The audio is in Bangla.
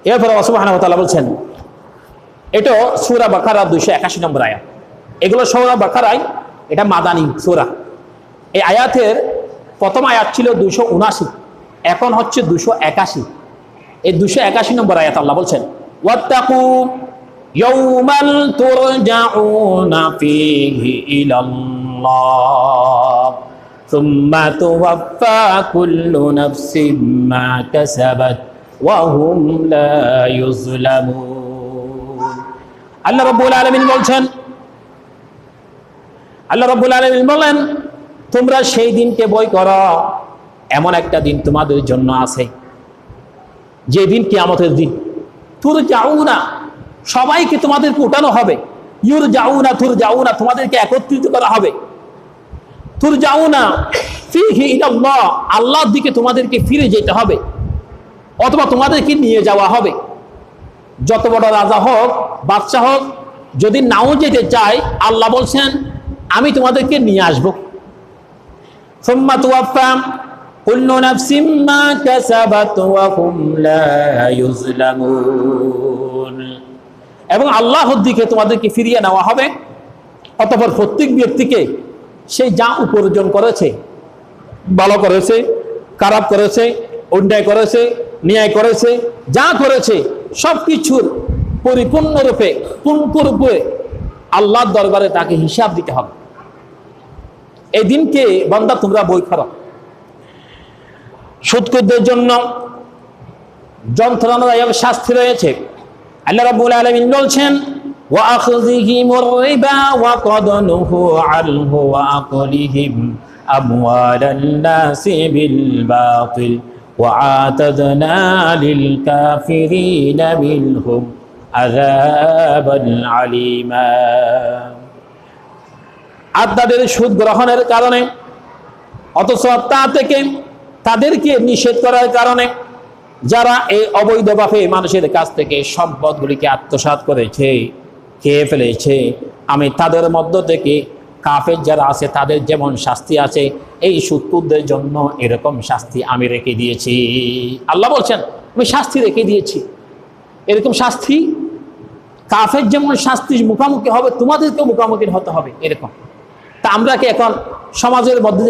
এরপর আল্লাহ সুবহানাহু ওয়া তাআলা বলছেন, এটা সূরা বাকারা 281 নম্বর আয়াত। এগুলো সূরা বাকারায়, এটা মাদানী সূরা। এই আয়াতের প্রথম আয়াত ছিল 279, এখন হচ্ছে 281। এই 281 নম্বর আয়াত আল্লাহ বলছেন, ওয়াত্তাকু ইয়াওমাল তুরজাউনা ফীহি ইলাল্লাহ সুম্মা তুওয়াফফা কুল্লু নাফসিম মা কাসাবাত ওয়া হুম লা ইউজলামুন। আল্লাহ রাব্বুল আলামিন বলেন, তোমরা সেই দিনকে ভয় করো, এমন একটা দিন তোমাদের জন্য আছে, যে দিন কিয়ামতের দিন। তুরজাউনা, সবাইকে তোমাদেরকে উঠানো হবে। ইউরজাউনা তুরজাউনা, তোমাদেরকে একত্রিত করা হবে। তুরজাউনা ফীহি ইলাল্লাহ, আল্লাহর দিকে তোমাদেরকে ফিরে যেতে হবে, অথবা তোমাদেরকে নিয়ে যাওয়া হবে। যত বড় রাজা হোক, বাদশা হোক, যদি নাও যেতে চায়, আল্লাহ বলছেন আমি তোমাদেরকে নিয়ে আসবো। সুম্মা তুওয়াফফা কুল্লু নাফসিম মা কাসাবাত ওয়া হুম লা ইউজলামুন, এবং আল্লাহর দিকে তোমাদেরকে ফিরিয়ে নেওয়া হবে। অতঃপর প্রত্যেক ব্যক্তিকে সে যা উপার্জন করেছে, ভালো করেছে, খারাপ করেছে, অন্যায় করেছে, ন্যায় করেছে, যা করেছে সবকিছুর পরিপূর্ণরূপে পূর্ণরূপে আল্লাহর দরবারে তাকে হিসাব দিতে হবে। এই দিনকে বান্দা তোমরা ভয় করো। সুদখোরদের জন্য যন্ত্রণাদায়ক শাস্তি রয়েছে। আল্লাহ রাব্বুল আলামিন বলছেন, ওয়া আখযিহিমুর রিবা ওয়া ক্বাদ নুহু আনহু ওয়া আকলিহিম আমওয়ালান নাসি বিল বাতিল ওয়া আতাদনা লিল কাফিরিনা মিনহুম আযাবান আলীমা। আর তাদের সুদ গ্রহণের কারণে, অথচ তা থেকে তাদেরকে নিষেধ করার কারণে যারা এই অবৈধভাবে মানুষের কাছ থেকে সম্পদগুলিকে আত্মসাৎ করেছে, খেয়ে ফেলেছে, আমি তাদের মধ্য থেকে কাফের যারা আছে তাদের যেমন শাস্তি আছে, এই সুদখোরদের জন্য এরকম শাস্তি আমি রেখে দিয়েছি। আল্লাহ বলছেন আমি শাস্তি রেখে দিয়েছি। এরকম শাস্তি, কাফের যেমন শাস্তির মুখোমুখি হবে, তোমাদেরকেও মুখোমুখি হতে হবে এরকম। তা আমরা কি এখন সমাজের মধ্যে